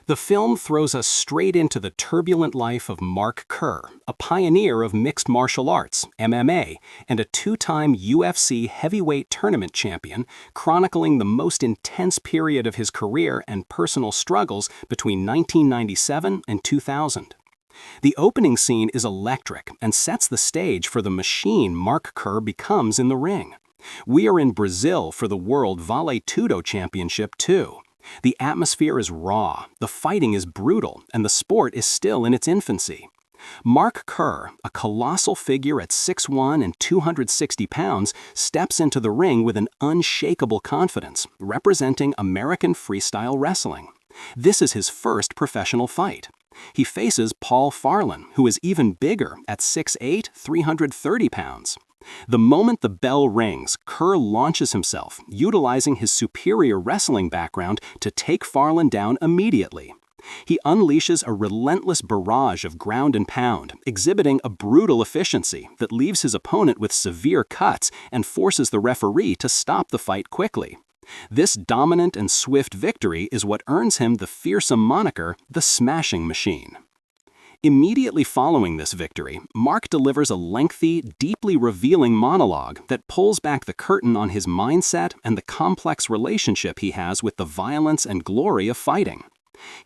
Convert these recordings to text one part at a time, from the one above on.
The film throws us straight into the turbulent life of Mark Kerr, a pioneer of mixed martial arts, MMA, and a two-time UFC heavyweight tournament champion, chronicling the most intense period of his career and personal struggles between 1997 and 2000. The opening scene is electric and sets the stage for the machine Mark Kerr becomes in the ring. We are in Brazil for the World Vale Tudo Championship too. The atmosphere is raw, the fighting is brutal, and the sport is still in its infancy. Mark Kerr, a colossal figure at 6'1" and 260 pounds, steps into the ring with an unshakable confidence, representing American freestyle wrestling. This is his first professional fight. He faces Paul Farlin, who is even bigger at 6'8", 330 pounds. The moment the bell rings, Kerr launches himself, utilizing his superior wrestling background to take Farlin down immediately. He unleashes a relentless barrage of ground and pound, exhibiting a brutal efficiency that leaves his opponent with severe cuts and forces the referee to stop the fight quickly. This dominant and swift victory is what earns him the fearsome moniker, the Smashing Machine. Immediately following this victory, Mark delivers a lengthy, deeply revealing monologue that pulls back the curtain on his mindset and the complex relationship he has with the violence and glory of fighting.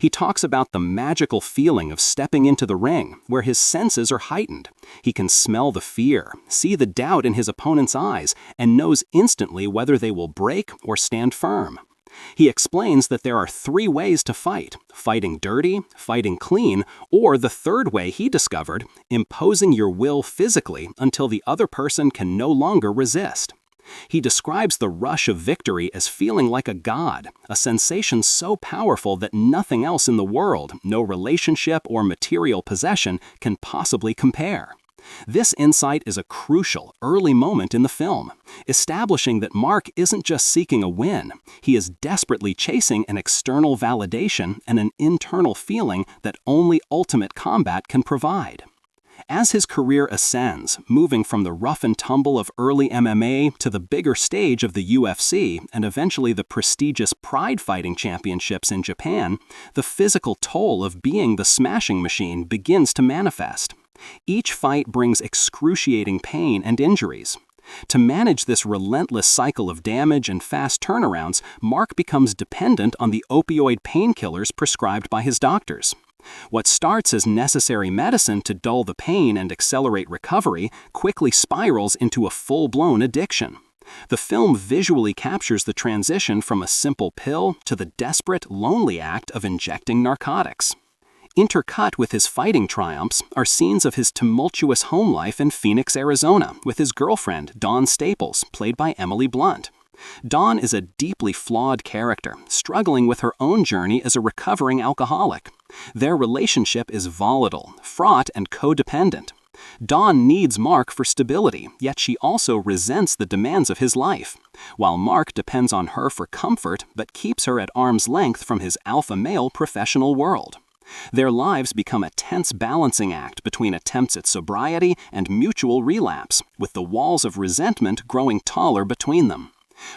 He talks about the magical feeling of stepping into the ring, where his senses are heightened. He can smell the fear, see the doubt in his opponent's eyes, and knows instantly whether they will break or stand firm. He explains that there are three ways to fight: fighting dirty, fighting clean, or the third way he discovered, imposing your will physically until the other person can no longer resist. He describes the rush of victory as feeling like a god, a sensation so powerful that nothing else in the world, no relationship or material possession, can possibly compare. This insight is a crucial, early moment in the film, establishing that Mark isn't just seeking a win, he is desperately chasing an external validation and an internal feeling that only ultimate combat can provide. As his career ascends, moving from the rough and tumble of early MMA to the bigger stage of the UFC and eventually the prestigious Pride Fighting Championships in Japan, the physical toll of being the Smashing Machine begins to manifest. Each fight brings excruciating pain and injuries. To manage this relentless cycle of damage and fast turnarounds, Mark becomes dependent on the opioid painkillers prescribed by his doctors. What starts as necessary medicine to dull the pain and accelerate recovery quickly spirals into a full-blown addiction. The film visually captures the transition from a simple pill to the desperate, lonely act of injecting narcotics. Intercut with his fighting triumphs are scenes of his tumultuous home life in Phoenix, Arizona, with his girlfriend, Dawn Staples, played by Emily Blunt. Dawn is a deeply flawed character, struggling with her own journey as a recovering alcoholic. Their relationship is volatile, fraught, and codependent. Dawn needs Mark for stability, yet she also resents the demands of his life, while Mark depends on her for comfort but keeps her at arm's length from his alpha male professional world. Their lives become a tense balancing act between attempts at sobriety and mutual relapse, with the walls of resentment growing taller between them.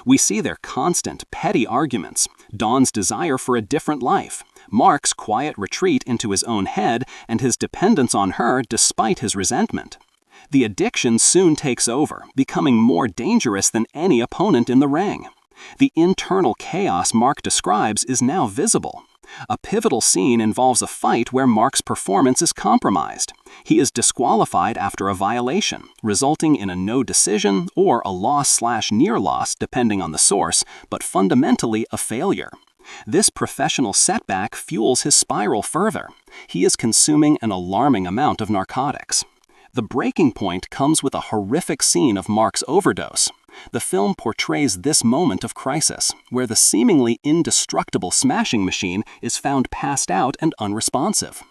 We see their constant, petty arguments, Dawn's desire for a different life, Mark's quiet retreat into his own head, and his dependence on her despite his resentment. The addiction soon takes over, becoming more dangerous than any opponent in the ring. The internal chaos Mark describes is now visible. A pivotal scene involves a fight where Mark's performance is compromised. He is disqualified after a violation, resulting in a no decision or a loss/near loss depending on the source, but fundamentally a failure. This professional setback fuels his spiral further. He is consuming an alarming amount of narcotics. The breaking point comes with a horrific scene of Mark's overdose. The film portrays this moment of crisis, where the seemingly indestructible Smashing Machine is found passed out and unresponsive.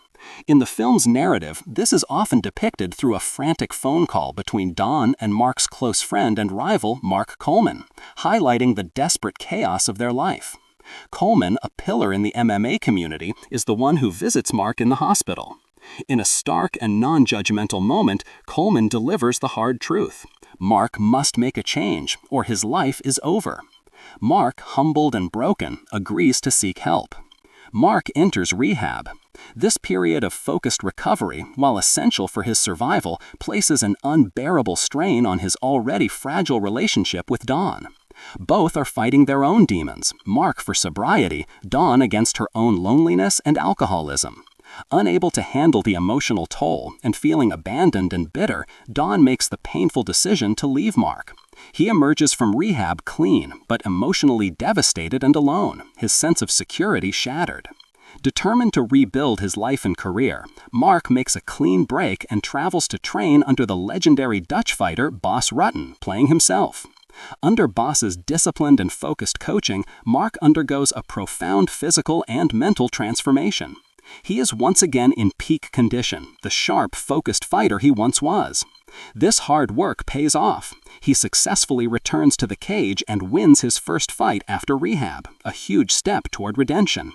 In the film's narrative, this is often depicted through a frantic phone call between Dawn and Mark's close friend and rival, Mark Coleman, highlighting the desperate chaos of their life. Coleman, a pillar in the MMA community, is the one who visits Mark in the hospital. In a stark and non-judgmental moment, Coleman delivers the hard truth. Mark must make a change, or his life is over. Mark, humbled and broken, agrees to seek help. Mark enters rehab. This period of focused recovery, while essential for his survival, places an unbearable strain on his already fragile relationship with Dawn. Both are fighting their own demons, Mark for sobriety, Dawn against her own loneliness and alcoholism. Unable to handle the emotional toll and feeling abandoned and bitter, Dawn makes the painful decision to leave Mark. He emerges from rehab clean, but emotionally devastated and alone, his sense of security shattered. Determined to rebuild his life and career, Mark makes a clean break and travels to train under the legendary Dutch fighter Boss Rutten, playing himself. Under Boss's disciplined and focused coaching, Mark undergoes a profound physical and mental transformation. He is once again in peak condition, the sharp, focused fighter he once was. This hard work pays off. He successfully returns to the cage and wins his first fight after rehab, a huge step toward redemption.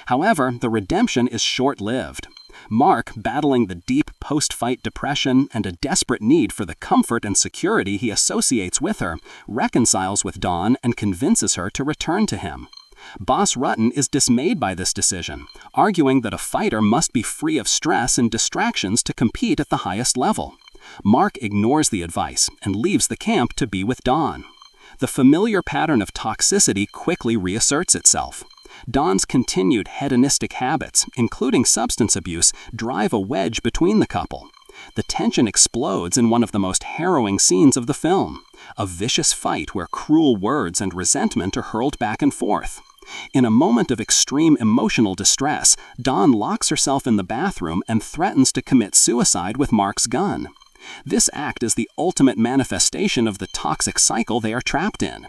However, the redemption is short-lived. Mark, battling the deep post-fight depression and a desperate need for the comfort and security he associates with her, reconciles with Dawn and convinces her to return to him. Boss Rutten is dismayed by this decision, arguing that a fighter must be free of stress and distractions to compete at the highest level. Mark ignores the advice and leaves the camp to be with Dawn. The familiar pattern of toxicity quickly reasserts itself. Dawn's continued hedonistic habits, including substance abuse, drive a wedge between the couple. The tension explodes in one of the most harrowing scenes of the film, a vicious fight where cruel words and resentment are hurled back and forth. In a moment of extreme emotional distress, Dawn locks herself in the bathroom and threatens to commit suicide with Mark's gun. This act is the ultimate manifestation of the toxic cycle they are trapped in.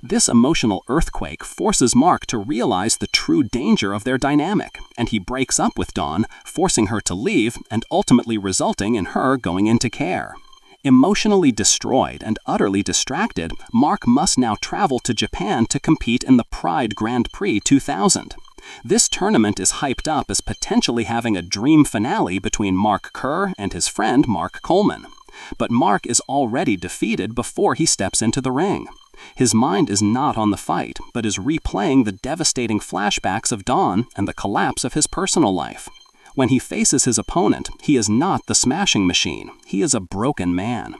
This emotional earthquake forces Mark to realize the true danger of their dynamic, and he breaks up with Dawn, forcing her to leave and ultimately resulting in her going into care. Emotionally destroyed and utterly distracted, Mark must now travel to Japan to compete in the Pride Grand Prix 2000. This tournament is hyped up as potentially having a dream finale between Mark Kerr and his friend Mark Coleman. But Mark is already defeated before he steps into the ring. His mind is not on the fight, but is replaying the devastating flashbacks of Dawn and the collapse of his personal life. When he faces his opponent, he is not the smashing machine. He is a broken man.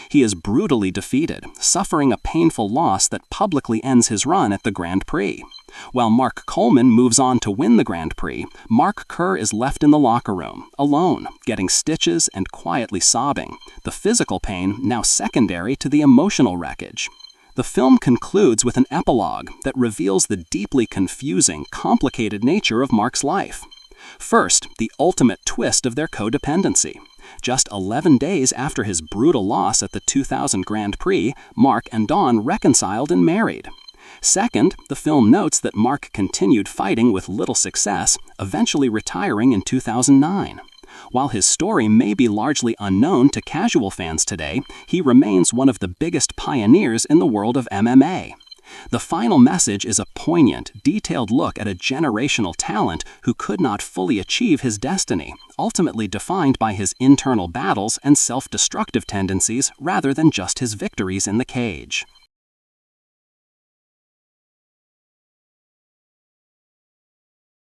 He is brutally defeated, suffering a painful loss that publicly ends his run at the Grand Prix. While Mark Coleman moves on to win the Grand Prix, Mark Kerr is left in the locker room, alone, getting stitches and quietly sobbing, the physical pain now secondary to the emotional wreckage. The film concludes with an epilogue that reveals the deeply confusing, complicated nature of Mark's life. First, the ultimate twist of their codependency. Just 11 days after his brutal loss at the 2000 Grand Prix, Mark and Dawn reconciled and married. Second, the film notes that Mark continued fighting with little success, eventually retiring in 2009. While his story may be largely unknown to casual fans today, he remains one of the biggest pioneers in the world of MMA. The final message is a poignant, detailed look at a generational talent who could not fully achieve his destiny, ultimately defined by his internal battles and self-destructive tendencies rather than just his victories in the cage.